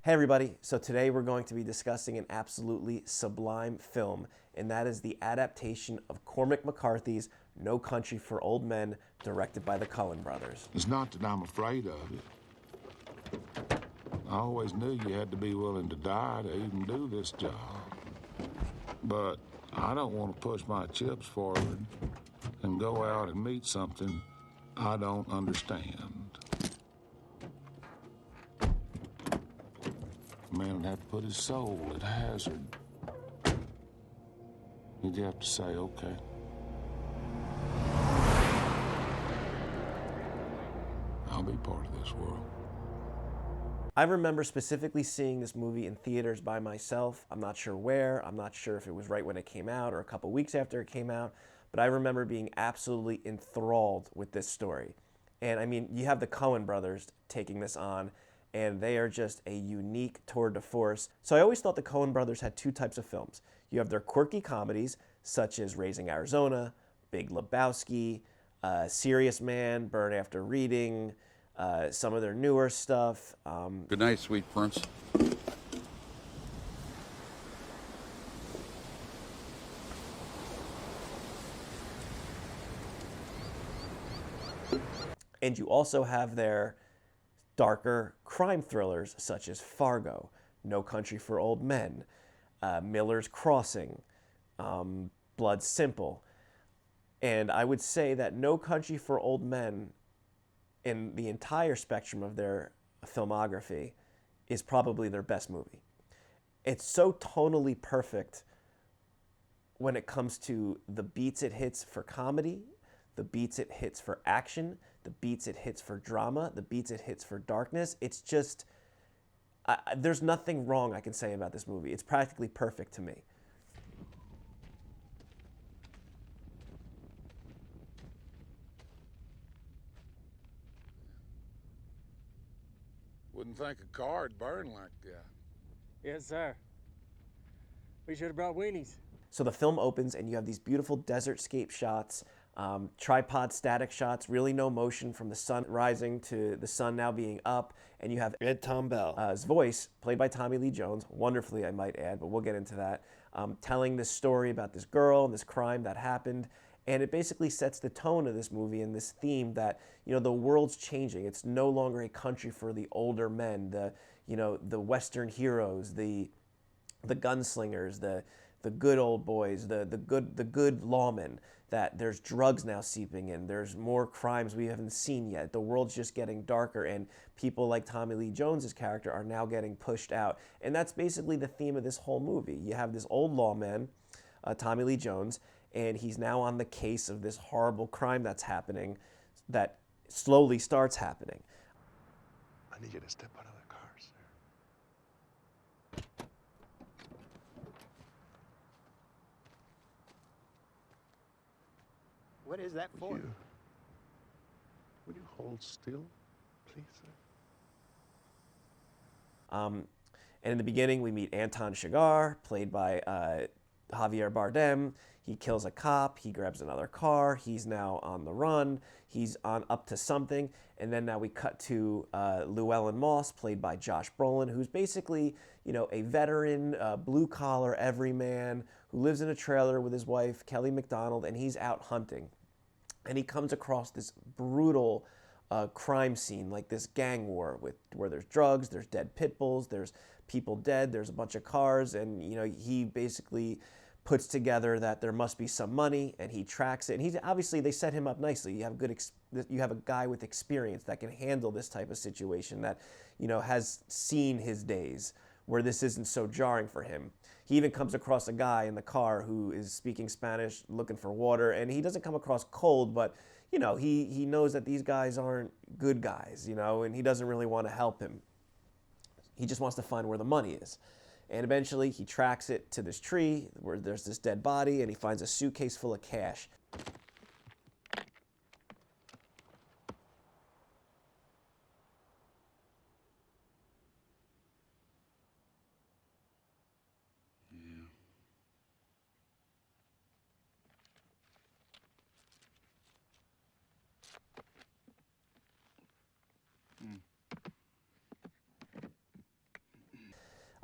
Hey everybody, so today we're going to be discussing an absolutely sublime film, and that is the adaptation of Cormac McCarthy's No Country for Old Men, directed by the Coen brothers. It's not that I'm afraid of it. I always knew you had to be willing to die to even do this job. But I don't want to push my chips forward and go out and meet something I don't understand. A man would have to put his soul at hazard. You'd have to say, okay. I'll be part of this world. I remember specifically seeing this movie in theaters by myself. I'm not sure where. I'm not sure if it was right when it came out or a couple weeks after it came out. But I remember being absolutely enthralled with this story. And I mean, you have the Coen brothers taking this on, and they are just a unique tour de force. So I always thought the Coen brothers had two types of films. You have their quirky comedies, such as Raising Arizona, Big Lebowski, Serious Man, Burn After Reading, some of their newer stuff. Good night, sweet prince. And you also have their darker crime thrillers, such as Fargo, No Country for Old Men, Miller's Crossing, Blood Simple. And I would say that No Country for Old Men, in the entire spectrum of their filmography, is probably their best movie. It's so tonally perfect when it comes to the beats it hits for comedy, the beats it hits for action, the beats it hits for drama, the beats it hits for darkness. It's just, there's nothing wrong I can say about this movie. It's practically perfect to me. Wouldn't think a car'd burn like that. Yes, sir. We should have brought weenies. So the film opens and you have these beautiful desert scape shots, tripod static shots, really no motion from the sun rising to the sun now being up. And you have Ed Tom Bell's voice, played by Tommy Lee Jones, wonderfully I might add, but we'll get into that, telling this story about this girl and this crime that happened. And it basically sets the tone of this movie and this theme that, you know, the world's changing. It's no longer a country for the older men, the Western heroes, the gunslingers, the good old boys, the good lawmen. That there's drugs now seeping in. There's more crimes we haven't seen yet. The world's just getting darker, and people like Tommy Lee Jones's character are now getting pushed out. And that's basically the theme of this whole movie. You have this old lawman, Tommy Lee Jones, and he's now on the case of this horrible crime that's happening, that slowly starts happening. I need you to step out of the car, sir. What is that for? Would you hold still, please, sir? And in the beginning, we meet Anton Chigurh, played by Javier Bardem. He kills a cop. He grabs another car. He's now on the run. He's on up to something. And then now we cut to Llewellyn Moss, played by Josh Brolin, who's basically, you know, a veteran, blue-collar everyman who lives in a trailer with his wife, Kelly MacDonald, and he's out hunting. And he comes across this brutal crime scene, like this gang war where there's drugs, there's dead pit bulls, there's people dead, there's a bunch of cars, and you know he basically puts together that there must be some money, and he tracks it. And he's obviously, they set him up nicely. You have a guy with experience that can handle this type of situation, that you know has seen his days where this isn't so jarring for him. He even comes across a guy in the car who is speaking Spanish, looking for water, and he doesn't come across cold, but you know, he knows that these guys aren't good guys, you know, and he doesn't really want to help him. He just wants to find where the money is. And eventually he tracks it to this tree where there's this dead body, and he finds a suitcase full of cash.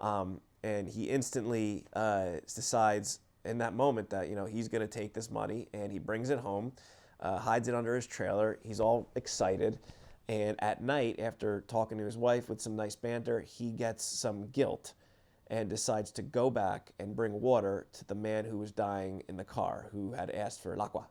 And he instantly decides in that moment that, you know, he's going to take this money, and he brings it home, hides it under his trailer. He's all excited. And at night, after talking to his wife with some nice banter, he gets some guilt and decides to go back and bring water to the man who was dying in the car, who had asked for l'aqua,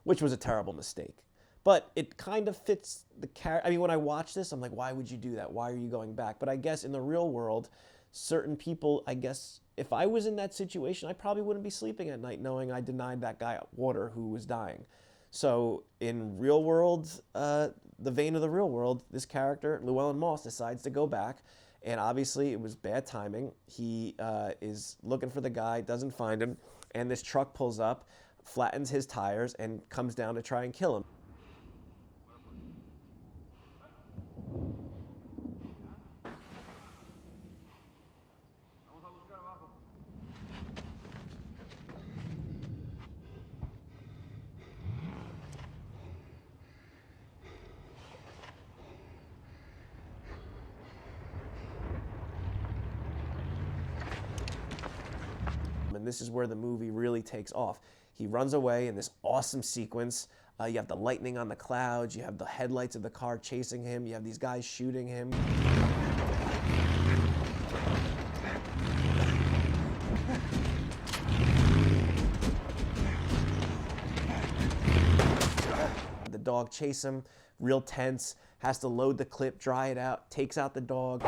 which was a terrible mistake. But it kind of fits the character. I mean, when I watch this, I'm like, why would you do that? Why are you going back? But I guess in the real world, certain people, I guess, if I was in that situation, I probably wouldn't be sleeping at night knowing I denied that guy water who was dying. So in real world, the vein of the real world, this character, Llewellyn Moss, decides to go back. And obviously it was bad timing. He is looking for the guy, doesn't find him. And this truck pulls up, flattens his tires, and comes down to try and kill him. And this is where the movie really takes off. He runs away in this awesome sequence. You have the lightning on the clouds. You have the headlights of the car chasing him. You have these guys shooting him. The dog chase him, real tense, has to load the clip, dry it out, takes out the dog.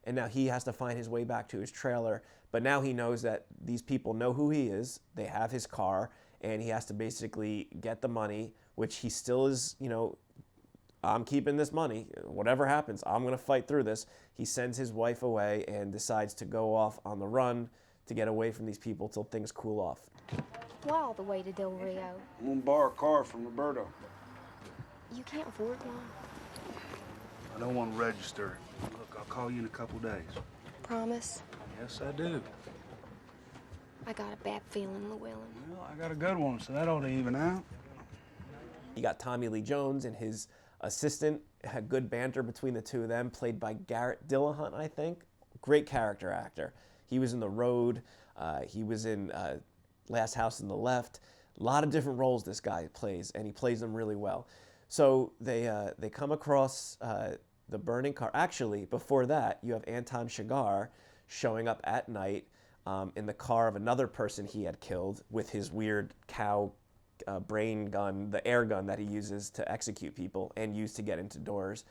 And now he has to find his way back to his trailer. But now he knows that these people know who he is. They have his car, and he has to basically get the money, which he still is, you know, I'm keeping this money. Whatever happens, I'm going to fight through this. He sends his wife away and decides to go off on the run to get away from these people till things cool off. Why all the way to Del Rio? I'm gonna borrow a car from Roberto. You can't afford one. I don't want to register. Look, I'll call you in a couple days. Promise? Yes, I do. I got a bad feeling, Llewellyn. Well, I got a good one, so that ought to even out. You got Tommy Lee Jones and his assistant. Had good banter between the two of them, played by Garrett Dillahunt, I think. Great character actor. He was in The Road. He was in Last House on the Left. A lot of different roles this guy plays, and he plays them really well. So they come across the burning car. Actually, before that, you have Anton Chigurh showing up at night in the car of another person he had killed with his weird cow brain gun, the air gun that he uses to execute people and use to get into doors.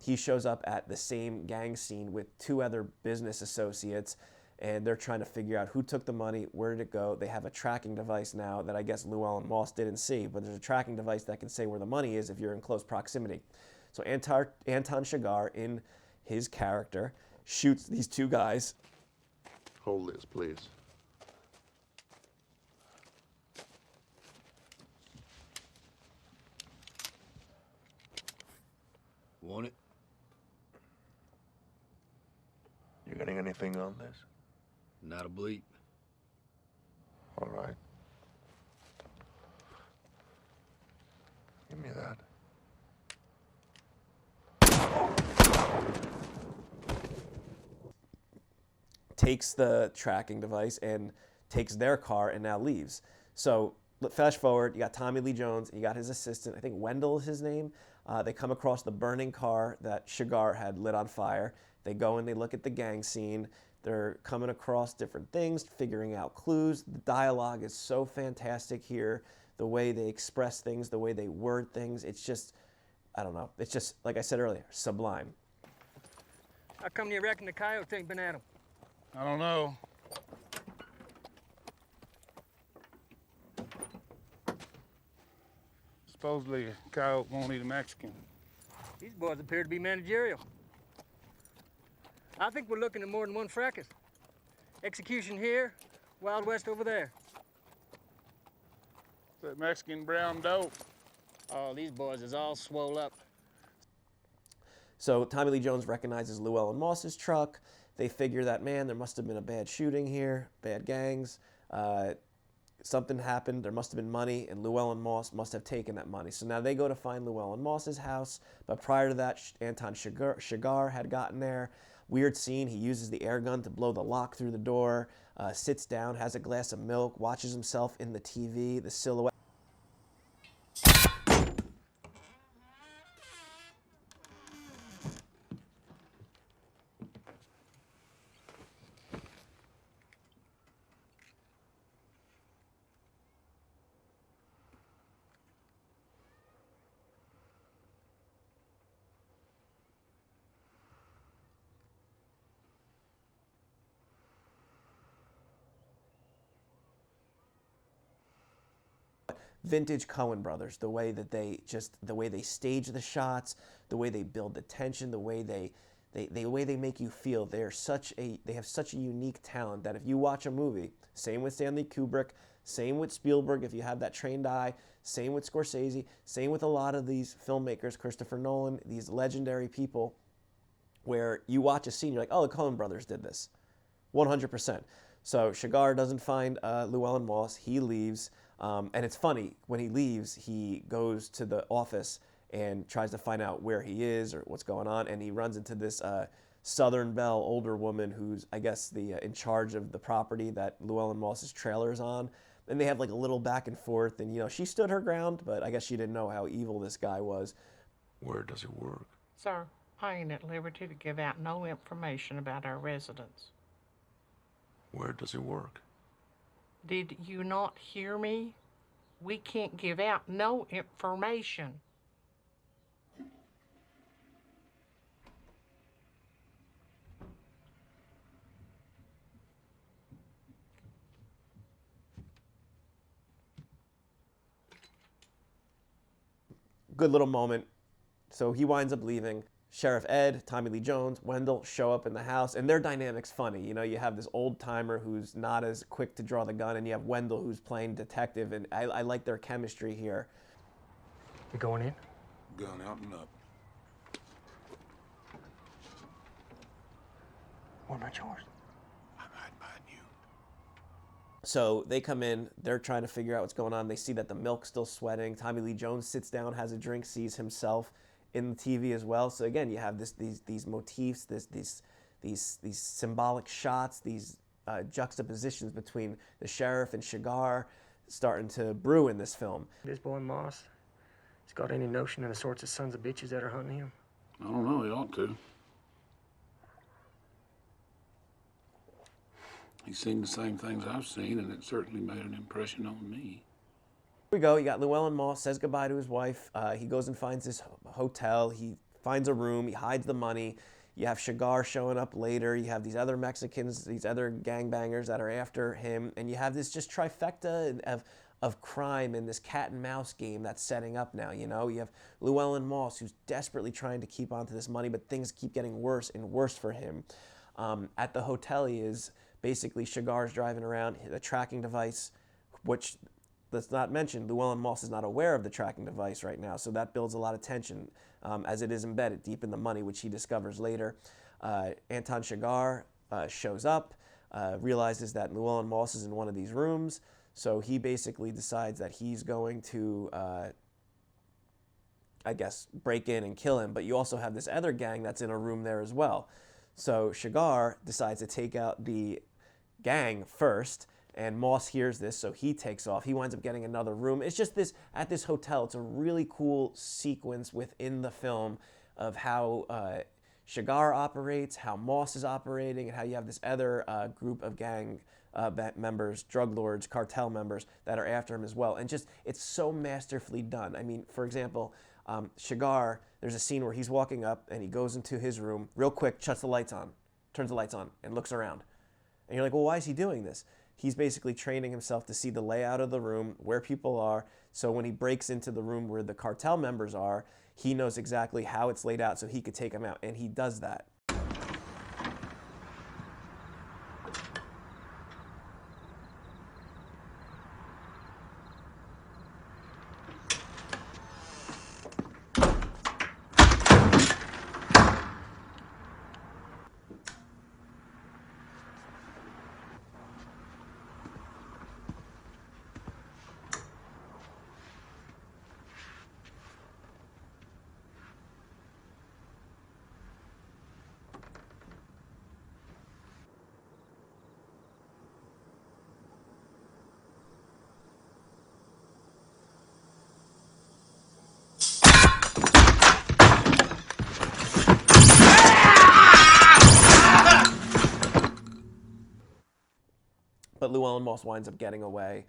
He shows up at the same gang scene with two other business associates, and they're trying to figure out who took the money, where did it go. They have a tracking device now that I guess Llewellyn Moss didn't see, but there's a tracking device that can say where the money is if you're in close proximity. So Anton Chigurh, in his character, shoots these two guys. Hold this, please. Want it? You getting anything on this? Not a bleep. All right. Give me that. Takes the tracking device and takes their car and now leaves. So flash forward, you got Tommy Lee Jones, you got his assistant, I think Wendell is his name. They come across the burning car that Chigurh had lit on fire. They go and they look at the gang scene. They're coming across different things, figuring out clues. The dialogue is so fantastic here. The way they express things, the way they word things, it's just, I don't know. It's just, like I said earlier, sublime. How come you reckon the coyotes ain't been at him? I don't know. Supposedly, a coyote won't eat a Mexican. These boys appear to be managerial. I think we're looking at more than one fracas. Execution here, Wild West over there. That Mexican brown dope. Oh, these boys is all swole up. So Tommy Lee Jones recognizes Llewellyn Moss's truck. They figure that, man, there must have been a bad shooting here, bad gangs. something happened. There must have been money, and Llewellyn Moss must have taken that money. So now they go to find Llewellyn Moss's house. But prior to that, Anton Chigurh had gotten there. Weird scene. He uses the air gun to blow the lock through the door, sits down, has a glass of milk, watches himself in the TV, the silhouette. Vintage Coen brothers, the way they stage the shots, the way they build the tension, the way they make you feel. They have such a unique talent that if you watch a movie, same with Stanley Kubrick, same with Spielberg, if you have that trained eye, same with Scorsese, same with a lot of these filmmakers, Christopher Nolan, these legendary people, where you watch a scene, you're like, oh, the Coen brothers did this, 100%. So Chigurh doesn't find Llewellyn Moss, he leaves. And it's funny, when he leaves, he goes to the office and tries to find out where he is or what's going on, and he runs into this Southern Belle older woman who's, I guess, in charge of the property that Llewellyn Moss's trailer is on. And they have like a little back and forth, and she stood her ground, but I guess she didn't know how evil this guy was. Where does it work? Sir, I ain't at liberty to give out no information about our residents. Where does it work? Did you not hear me? We can't give out no information. Good little moment. So he winds up leaving. Sheriff Ed, Tommy Lee Jones, Wendell show up in the house, and their dynamic's funny. You have this old timer who's not as quick to draw the gun, and you have Wendell who's playing detective, and I like their chemistry here. You going in? Gun out and up. What about yours? I'm hiding behind you. So they come in, they're trying to figure out what's going on. They see that the milk's still sweating. Tommy Lee Jones sits down, has a drink, sees himself in the TV as well. So again, you have these motifs, these symbolic shots, these juxtapositions between the sheriff and Chigurh starting to brew in this film. This boy Moss, has got any notion of the sorts of sons of bitches that are hunting him? I don't know, he ought to. He's seen the same things I've seen, and it certainly made an impression on me. Here we go. You got Llewellyn Moss, says goodbye to his wife. He goes and finds this hotel. He finds a room. He hides the money. You have Chigurh showing up later. You have these other Mexicans, these other gangbangers that are after him. And you have this just trifecta of crime in this cat and mouse game that's setting up now. You have Llewellyn Moss, who's desperately trying to keep onto this money, but things keep getting worse and worse for him. At the hotel, he is basically Chigurh's driving around, the tracking device, which, let's not mention, Llewellyn Moss is not aware of the tracking device right now, so that builds a lot of tension as it is embedded deep in the money, which he discovers later. Anton Chigurh shows up, realizes that Llewellyn Moss is in one of these rooms, so he basically decides that he's going to, I guess, break in and kill him, but you also have this other gang that's in a room there as well. So Chigurh decides to take out the gang first, and Moss hears this, so he takes off. He winds up getting another room. It's just this, at this hotel, it's a really cool sequence within the film of how Chigurh operates, how Moss is operating, and how you have this other group of gang members, drug lords, cartel members that are after him as well. And just, it's so masterfully done. I mean, for example, Chigurh, there's a scene where he's walking up and he goes into his room real quick, shuts the lights on, turns the lights on, and looks around. And you're like, well, why is he doing this? He's basically training himself to see the layout of the room, where people are, so when he breaks into the room where the cartel members are, he knows exactly how it's laid out so he could take them out, and he does that. But Llewellyn Moss winds up getting away.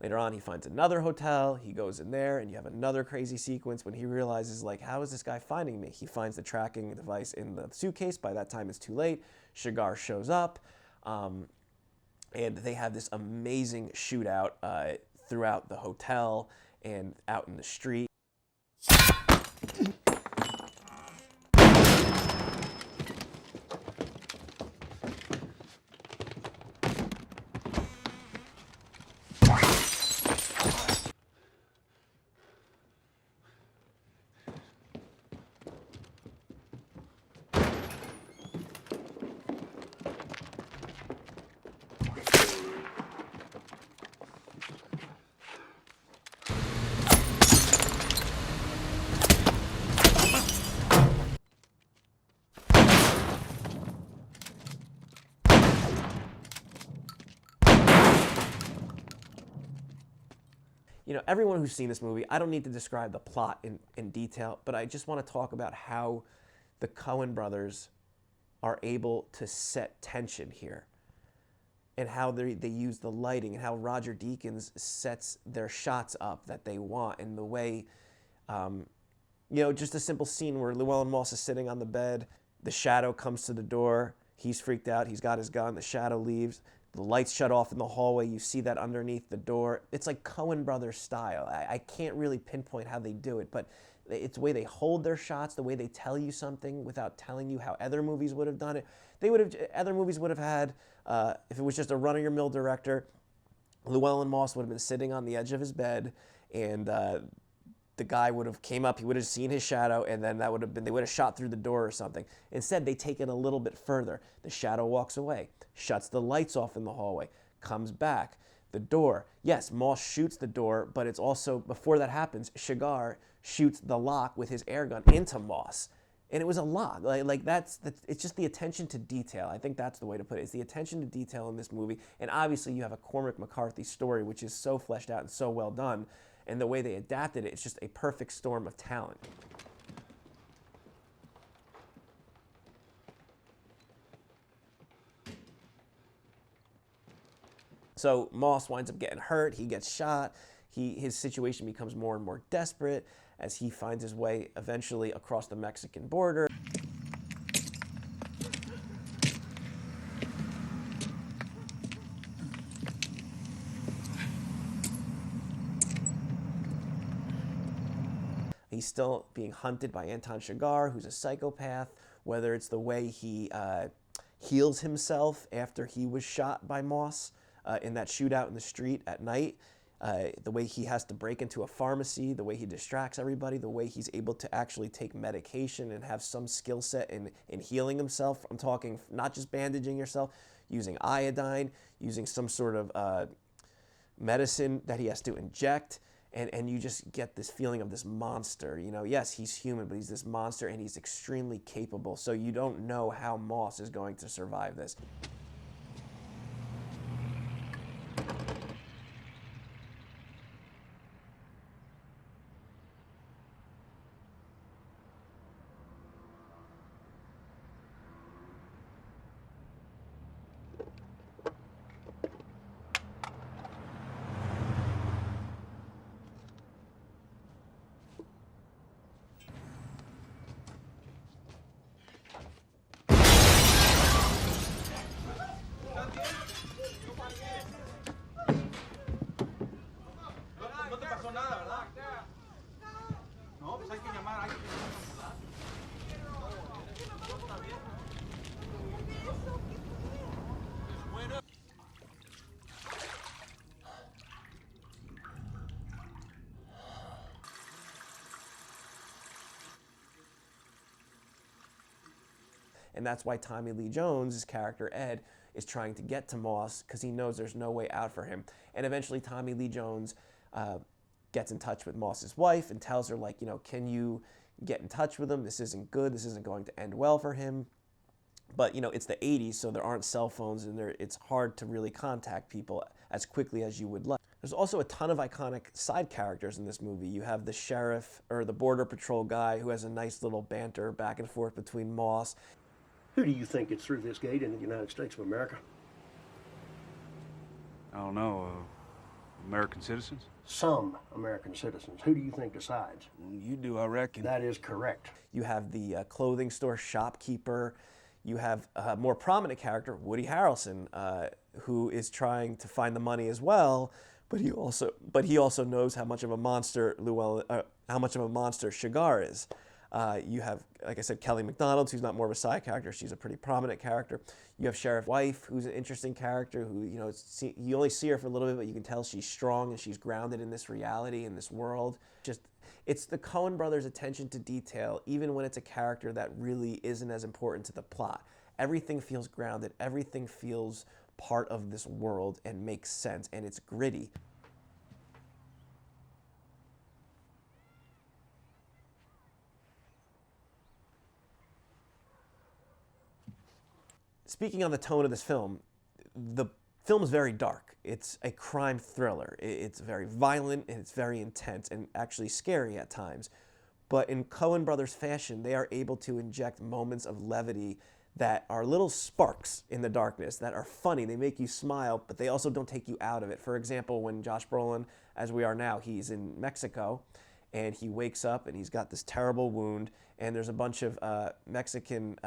Later on, he finds another hotel. He goes in there, and you have another crazy sequence when he realizes, like, how is this guy finding me? He finds the tracking device in the suitcase. By that time, it's too late. Shigar shows up, and they have this amazing shootout throughout the hotel and out in the street. You know, everyone who's seen this movie, I don't need to describe the plot in detail, but I just want to talk about how the Coen brothers are able to set tension here, and how they use the lighting, and how Roger Deakins sets their shots up that they want, and the way, you know, just a simple scene where Llewellyn Moss is sitting on the bed, the shadow comes to the door, he's freaked out, he's got his gun, the shadow leaves, the lights shut off in the hallway, you see that underneath the door. It's like Coen Brothers style. I can't really pinpoint how they do it, but it's the way they hold their shots, the way they tell you something without telling you how other movies would have done it. Other movies would have had, if it was just a run-of-your-mill director, Llewellyn Moss would have been sitting on the edge of his bed, and the guy would have came up, he would have seen his shadow, and then that would have been, they would have shot through the door or something. Instead, they take it a little bit further. The shadow walks away, shuts the lights off in the hallway, comes back. The door, yes, Moss shoots the door, but it's also, before that happens, Shigar shoots the lock with his air gun into Moss. And it was a lock. It's just the attention to detail. I think that's the way to put it. It's the attention to detail in this movie. And obviously you have a Cormac McCarthy story, which is so fleshed out and so well done. And the way they adapted it, it's just a perfect storm of talent. So Moss winds up getting hurt, he gets shot, his situation becomes more and more desperate as he finds his way eventually across the Mexican border. He's still being hunted by Anton Chigurh, who's a psychopath, whether it's the way he heals himself after he was shot by Moss in that shootout in the street at night, the way he has to break into a pharmacy, the way he distracts everybody, the way he's able to actually take medication and have some skill set in healing himself. I'm talking not just bandaging yourself, using iodine, using some sort of medicine that he has to inject. And you just get this feeling of this monster. You know, yes, he's human, but he's this monster, and he's extremely capable. So you don't know how Moss is going to survive this. And that's why Tommy Lee Jones' character, Ed, is trying to get to Moss because he knows there's no way out for him. And eventually Tommy Lee Jones gets in touch with Moss's wife and tells her, like, you know, can you get in touch with him? This isn't good. This isn't going to end well for him. But, you know, it's the 80s, so there aren't cell phones, and it's hard to really contact people as quickly as you would like. There's also a ton of iconic side characters in this movie. You have the sheriff, or the border patrol guy, who has a nice little banter back and forth between Moss. Who do you think gets through this gate in the United States of America? I don't know, American citizens? Some American citizens. Who do you think decides? You do, I reckon. That is correct. You have the clothing store shopkeeper. You have a more prominent character, Woody Harrelson, who is trying to find the money as well, but he also knows how much of a monster Shigar is. You have, like I said, Kelly McDonald, who's not more of a side character. She's a pretty prominent character. You have Sheriff Wife, who's an interesting character, who, you know, you only see her for a little bit, but you can tell she's strong and she's grounded in this reality, in this world. It's the Coen brothers' attention to detail, even when it's a character that really isn't as important to the plot. Everything feels grounded. Everything feels part of this world and makes sense, and it's gritty. Speaking on the tone of this film, the film is very dark. It's a crime thriller. It's very violent and it's very intense and actually scary at times. But in Coen brothers fashion, they are able to inject moments of levity that are little sparks in the darkness, that are funny. They make you smile, but they also don't take you out of it. For example, when Josh Brolin, as we are now, he's in Mexico, and he wakes up and he's got this terrible wound, and there's a bunch of Mexican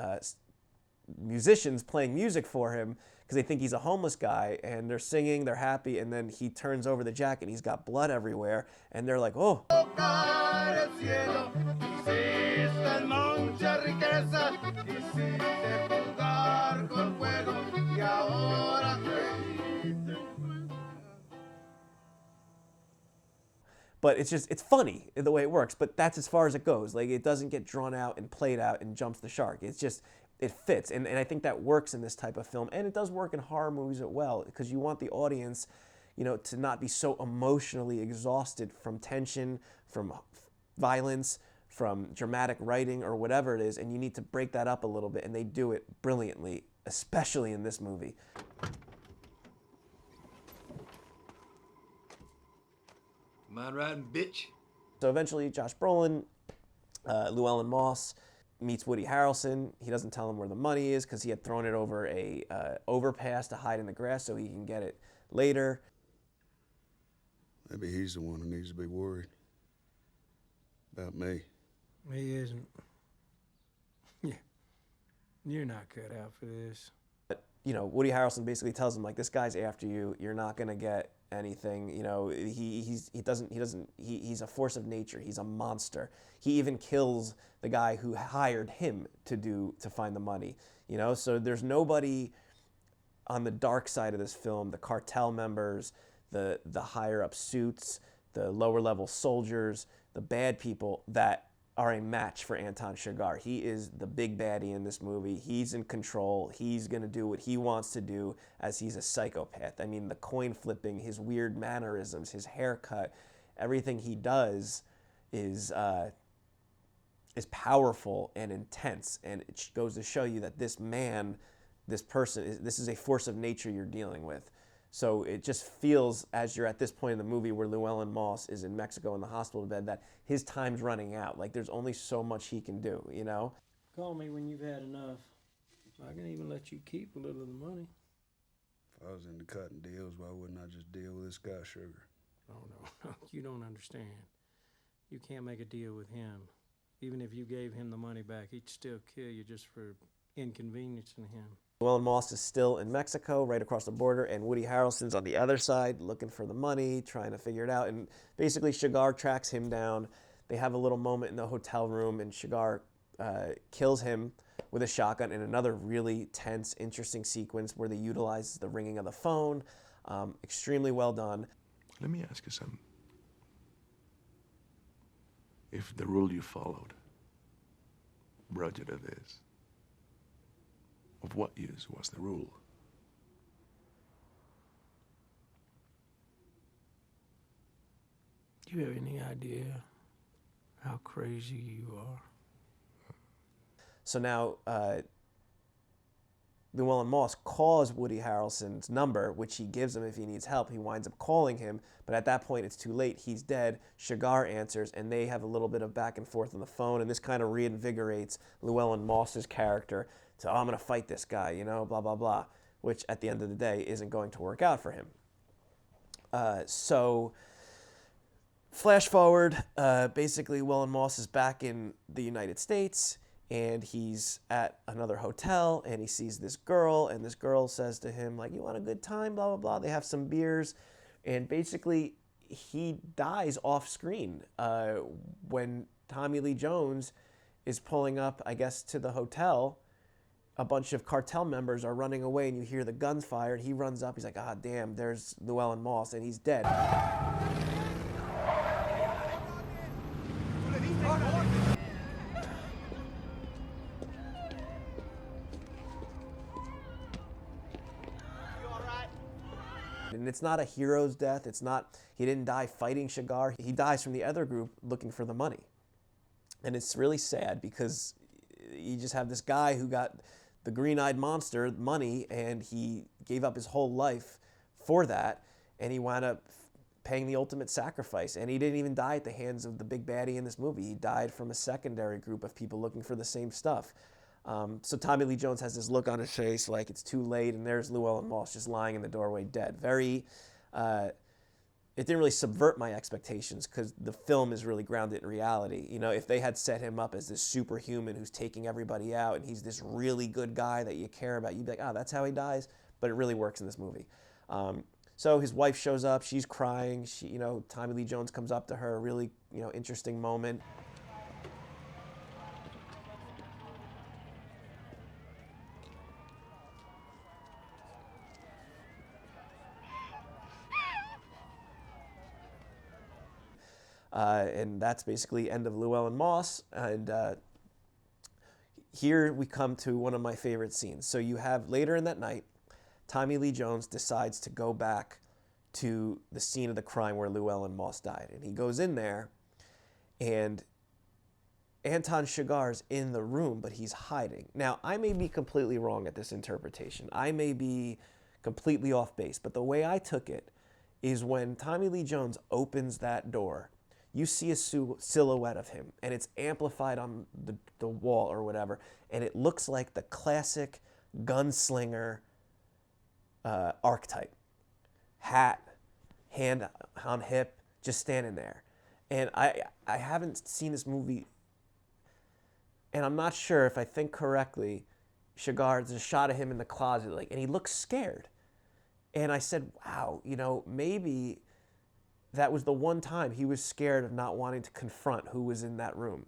musicians playing music for him because they think he's a homeless guy, and they're singing, they're happy, and then he turns over the jacket and he's got blood everywhere, and they're like, oh. But it's funny the way it works, but that's as far as it goes. Like, it doesn't get drawn out and played out and jumps the shark. It fits, and I think that works in this type of film, and it does work in horror movies as well, because you want the audience, you know, to not be so emotionally exhausted from tension, from violence, from dramatic writing, or whatever it is, and you need to break that up a little bit, and they do it brilliantly, especially in this movie. Mind riding, bitch? So eventually, Josh Brolin, Llewellyn Moss, meets Woody Harrelson. He doesn't tell him where the money is because he had thrown it over a overpass to hide in the grass so he can get it later. Maybe he's the one who needs to be worried about me. He isn't. Yeah, you're not cut out for this. But, you know, Woody Harrelson basically tells him, like, this guy's after you. You're not gonna get anything. You know, he's a force of nature. He's a monster. He even kills the guy who hired him to find the money. You know, so there's nobody on the dark side of this film, the cartel members, the higher up suits, the lower level soldiers, the bad people that are a match for Anton Chigurh. He is the big baddie in this movie. He's in control. He's going to do what he wants to do, as he's a psychopath. I mean, the coin flipping, his weird mannerisms, his haircut, everything he does is powerful and intense, and it goes to show you that this man, this person, this is a force of nature you're dealing with. So it just feels, as you're at this point in the movie where Llewellyn Moss is in Mexico in the hospital bed, that his time's running out. Like, there's only so much he can do, you know? Call me when you've had enough. I can even let you keep a little of the money. If I was into cutting deals, why wouldn't I just deal with this guy, Sugar? Oh, no, you don't understand. You can't make a deal with him. Even if you gave him the money back, he'd still kill you just for inconveniencing him. Llewellyn Moss is still in Mexico, right across the border, and Woody Harrelson's on the other side looking for the money, trying to figure it out. And basically, Chigurh tracks him down. They have a little moment in the hotel room, and Chigurh kills him with a shotgun in another really tense, interesting sequence where they utilize the ringing of the phone. Extremely well done. Let me ask you something. If the rule you followed brought you to this, of what use was the rule? Do you have any idea how crazy you are? So now, Llewellyn Moss calls Woody Harrelson's number, which he gives him if he needs help. He winds up calling him, but at that point it's too late. He's dead. Chigurh answers, and they have a little bit of back and forth on the phone, and this kind of reinvigorates Llewellyn Moss's character to, oh, I'm going to fight this guy, you know, blah, blah, blah, which at the end of the day isn't going to work out for him. So flash forward, basically Llewellyn Moss is back in the United States, and he's at another hotel, and he sees this girl, and this girl says to him, like, you want a good time, blah, blah, blah. They have some beers, and basically he dies off screen when Tommy Lee Jones is pulling up, I guess, to the hotel. A bunch of cartel members are running away, and you hear the guns fired. He runs up. He's like, ah, damn, there's Llewellyn Moss, and he's dead. And it's not a hero's death. It's not, he didn't die fighting Shigar. He dies from the other group looking for the money. And it's really sad because you just have this guy who got the green-eyed monster money, and he gave up his whole life for that, and he wound up paying the ultimate sacrifice. And he didn't even die at the hands of the big baddie in this movie. He died from a secondary group of people looking for the same stuff. So Tommy Lee Jones has this look on his face like it's too late, and there's Llewellyn Moss just lying in the doorway dead. Very, it didn't really subvert my expectations because the film is really grounded in reality. You know, if they had set him up as this superhuman who's taking everybody out, and he's this really good guy that you care about, you'd be like, oh, that's how he dies. But it really works in this movie. So his wife shows up, she's crying. Tommy Lee Jones comes up to her, a really, interesting moment. And that's basically end of Llewellyn Moss. And here we come to one of my favorite scenes. So you have later in that night, Tommy Lee Jones decides to go back to the scene of the crime where Llewellyn Moss died. And he goes in there, and Anton Chigurh's in the room, but he's hiding. Now, I may be completely wrong at this interpretation. I may be completely off base, but the way I took it is when Tommy Lee Jones opens that door, you see a silhouette of him, and it's amplified on the wall or whatever, and it looks like the classic gunslinger archetype. Hat, hand on hip, just standing there. And I haven't seen this movie, and I'm not sure if I think correctly, Chigurh, there's a shot of him in the closet, and he looks scared. And I said, wow, maybe that was the one time he was scared of not wanting to confront who was in that room.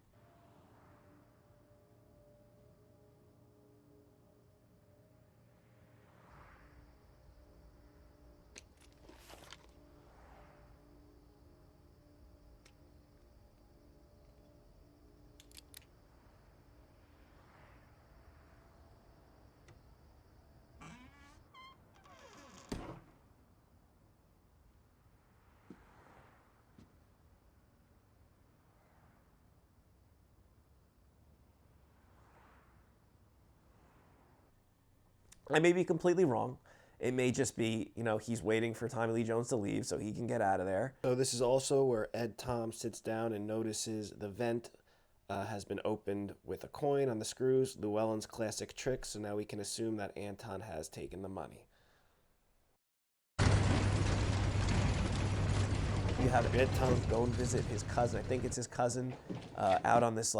I may be completely wrong. It may just be, he's waiting for Tommy Lee Jones to leave so he can get out of there. So this is also where Ed Tom sits down and notices the vent has been opened with a coin on the screws, Llewellyn's classic trick, so now we can assume that Anton has taken the money. You have Ed Tom go and visit his cousin. I think it's his cousin out on this,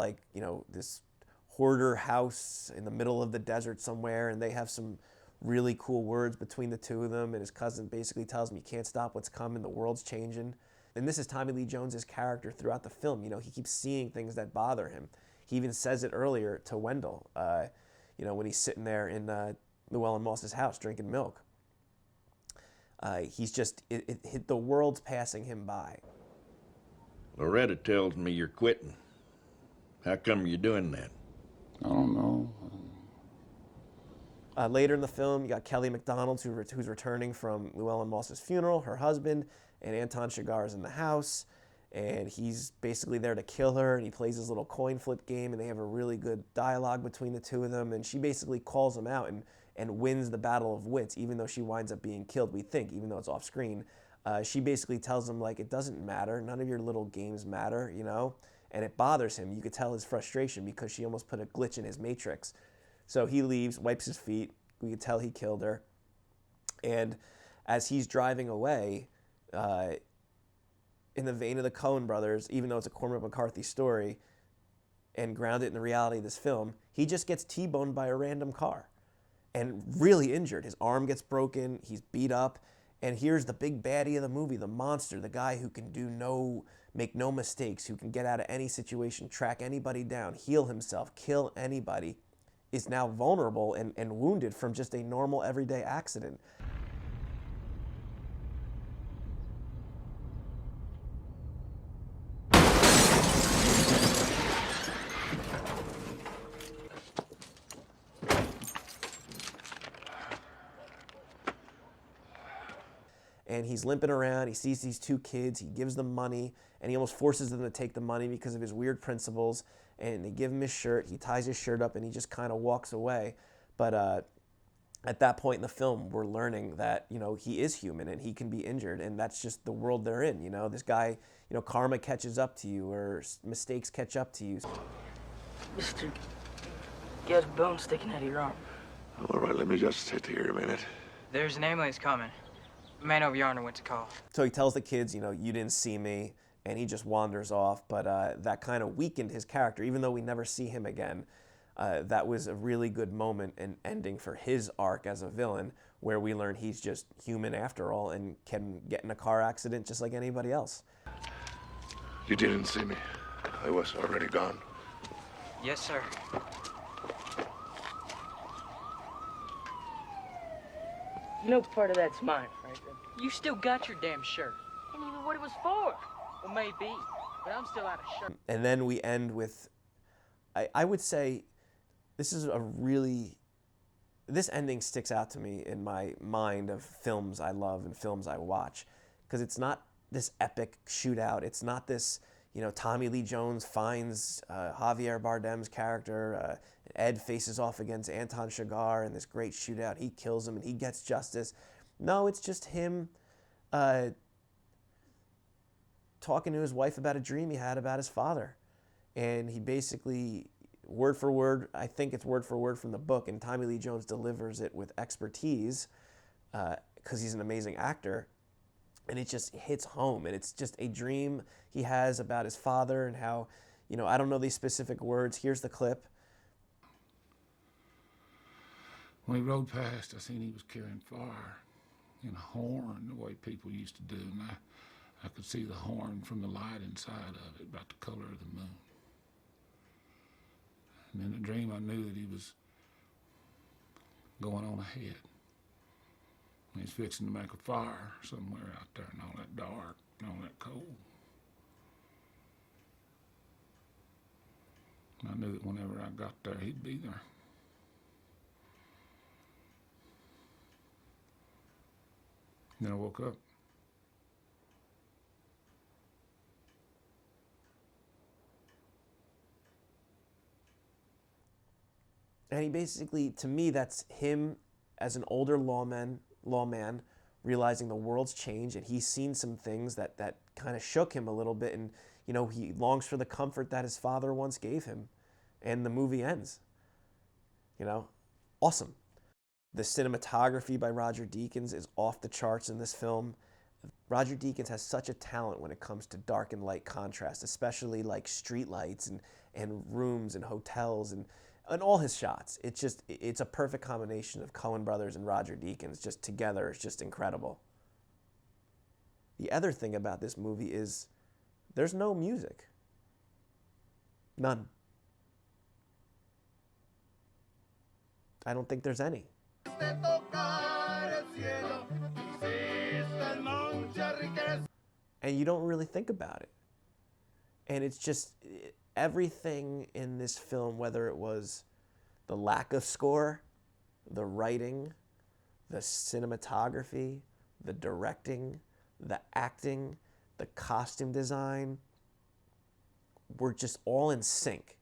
this hoarder house in the middle of the desert somewhere, and they have some really cool words between the two of them, and his cousin basically tells him, you can't stop what's coming, the world's changing. And this is Tommy Lee Jones's character throughout the film. He keeps seeing things that bother him. He even says it earlier to Wendell, when he's sitting there in Llewellyn Moss's house drinking milk. He's just, the world's passing him by. Loretta tells me you're quitting. How come you're doing that? I don't know. Later in the film, you got Kelly MacDonald, who's returning from Llewellyn Moss's funeral, her husband, and Anton Chigurh is in the house, and he's basically there to kill her, and he plays his little coin flip game, and they have a really good dialogue between the two of them, and she basically calls him out and wins the battle of wits, even though she winds up being killed, we think, even though it's off screen. She basically tells him, it doesn't matter, none of your little games matter, and it bothers him. You could tell his frustration because she almost put a glitch in his matrix. So he leaves, wipes his feet. We could tell he killed her. And as he's driving away, in the vein of the Coen brothers, even though it's a Cormac McCarthy story, and ground it in the reality of this film, he just gets T-boned by a random car and really injured. His arm gets broken, he's beat up, and here's the big baddie of the movie, the monster, the guy who can make no mistakes, who can get out of any situation, track anybody down, heal himself, kill anybody, is now vulnerable and wounded from just a normal everyday accident. And he's limping around, he sees these two kids, he gives them money, and he almost forces them to take the money because of his weird principles, and they give him his shirt, he ties his shirt up, and he just kind of walks away. But at that point in the film, we're learning that, you know, he is human and he can be injured, and that's just the world they're in, you know? This guy, you know, karma catches up to you, or mistakes catch up to you. Mister, you got a bone sticking out of your arm. All right, let me just sit here a minute. There's an ambulance coming. Man over yonder went to call. So he tells the kids, you know, you didn't see me, and he just wanders off. But that kind of weakened his character, even though we never see him again. That was a really good moment and ending for his arc as a villain, where we learn he's just human after all and can get in a car accident just like anybody else. You didn't see me. I was already gone. Yes, sir. You know part of that's mine, Franklin. You still got your damn shirt. And even what it was for. Well, maybe, but I'm still out of shirt. And then we end with, I would say, this ending sticks out to me in my mind of films I love and films I watch, because it's not this epic shootout. It's not this, you know, Tommy Lee Jones finds Javier Bardem's character, Ed faces off against Anton Chigurh in this great shootout. He kills him and he gets justice. No, it's just him talking to his wife about a dream he had about his father. And he basically, word for word, I think it's word for word from the book, and Tommy Lee Jones delivers it with expertise because he's an amazing actor. And it just hits home, and it's just a dream he has about his father and how, you know, I don't know these specific words. Here's the clip. When he rode past, I seen he was carrying fire in a horn, the way people used to do, and I could see the horn from the light inside of it, about the color of the moon. And in the dream, I knew that he was going on ahead. He's fixing to make a fire somewhere out there in all that dark and all that cold. And I knew that whenever I got there, he'd be there. Then I woke up. And he basically, to me, that's him as an older lawman realizing the world's changed, and he's seen some things that kind of shook him a little bit, and, you know, he longs for the comfort that his father once gave him. And the movie ends. You know, awesome. The cinematography by Roger Deakins is off the charts in this film. Roger Deakins has such a talent when it comes to dark and light contrast, especially like street lights and rooms and hotels and all his shots. It's a perfect combination of Coen brothers and Roger Deakins just together. It's just incredible. The other thing about this movie is there's no music. None. I don't think there's any. And you don't really think about it. And it's just everything in this film, whether it was the lack of score, the writing, the cinematography, the directing, the acting, the costume design, were just all in sync.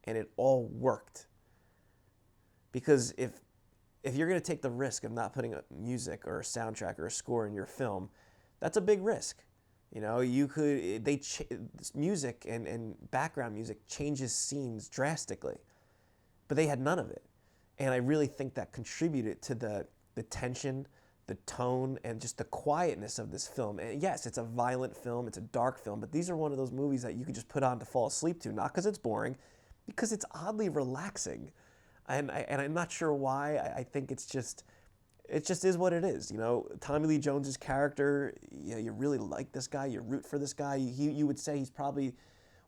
And it all worked. Because if you're going to take the risk of not putting a music or a soundtrack or a score in your film, that's a big risk. You know, music and background music changes scenes drastically, but they had none of it. And I really think that contributed to the tension, the tone and just the quietness of this film. And yes, it's a violent film, it's a dark film, but these are one of those movies that you could just put on to fall asleep to, not because it's boring, because it's oddly relaxing. And I'm not sure why. I think it just is what it is. You know, Tommy Lee Jones's character, you really like this guy, you root for this guy. You would say he's probably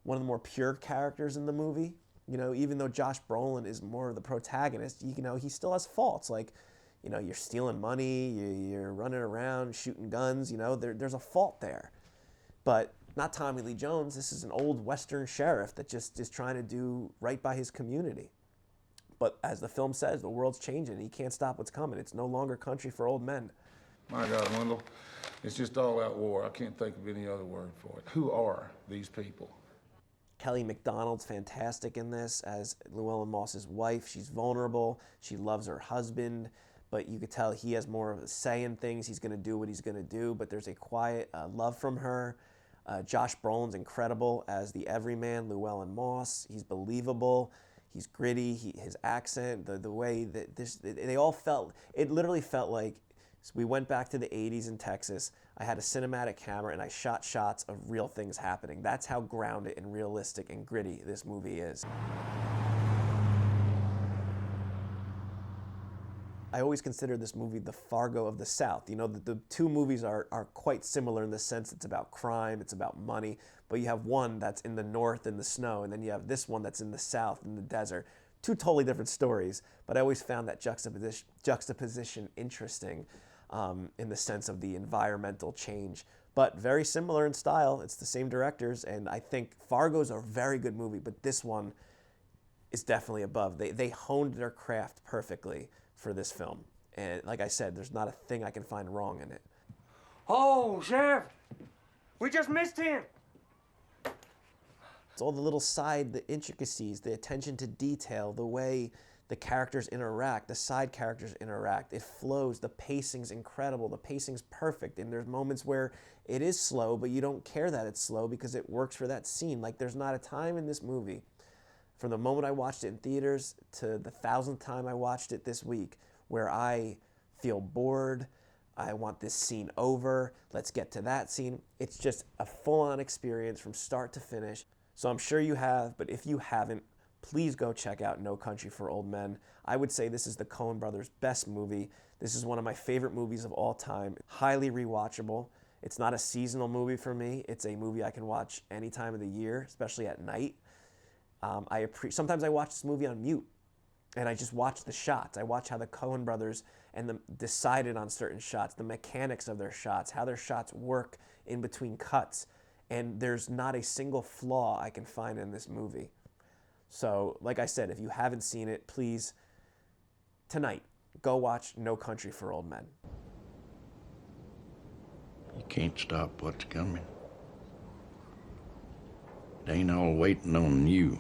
one of the more pure characters in the movie. You know, even though Josh Brolin is more of the protagonist, you know, he still has faults. Like, you know, you're stealing money, you're running around, shooting guns, you know, there's a fault there. But not Tommy Lee Jones. This is an old Western sheriff that just is trying to do right by his community. But as the film says, the world's changing. He can't stop what's coming. It's no longer country for old men. My God, Wendell, it's just all-out war. I can't think of any other word for it. Who are these people? Kelly MacDonald's fantastic in this as Llewellyn Moss's wife. She's vulnerable. She loves her husband, but you could tell he has more of a say in things. He's going to do what he's going to do, but there's a quiet love from her. Josh Brolin's incredible as the everyman, Llewellyn Moss. He's believable. He's gritty. His accent, the way that they all felt, it literally felt like we went back to the 80s in Texas. I had a cinematic camera and I shot shots of real things happening. That's how grounded and realistic and gritty this movie is. I always consider this movie the Fargo of the South. You know, the two movies are quite similar in the sense it's about crime, it's about money, but you have one that's in the north in the snow, and then you have this one that's in the south in the desert. Two totally different stories, but I always found that juxtaposition interesting in the sense of the environmental change. But very similar in style. It's the same directors, and I think Fargo's a very good movie, but this one is definitely above. They honed their craft perfectly for this film. And like I said, there's not a thing I can find wrong in it. Oh, Sheriff, we just missed him. It's all the little the intricacies, the attention to detail, the way the characters interact, the side characters interact. It flows, the pacing's incredible, the pacing's perfect, and there's moments where it is slow, but you don't care that it's slow because it works for that scene. Like, there's not a time in this movie, from the moment I watched it in theaters to the 1,000th time I watched it this week, where I feel bored, I want this scene over, let's get to that scene. It's just a full-on experience from start to finish. So I'm sure you have, but if you haven't, please go check out No Country for Old Men. I would say this is the Coen brothers' best movie. This is one of my favorite movies of all time. Highly rewatchable. It's not a seasonal movie for me. It's a movie I can watch any time of the year, especially at night. Sometimes I watch this movie on mute, and I just watch the shots. I watch how the Coen brothers decided on certain shots, the mechanics of their shots, how their shots work in between cuts. And there's not a single flaw I can find in this movie. So, like I said, if you haven't seen it, please, tonight, go watch No Country for Old Men. You can't stop what's coming. It ain't all waiting on you.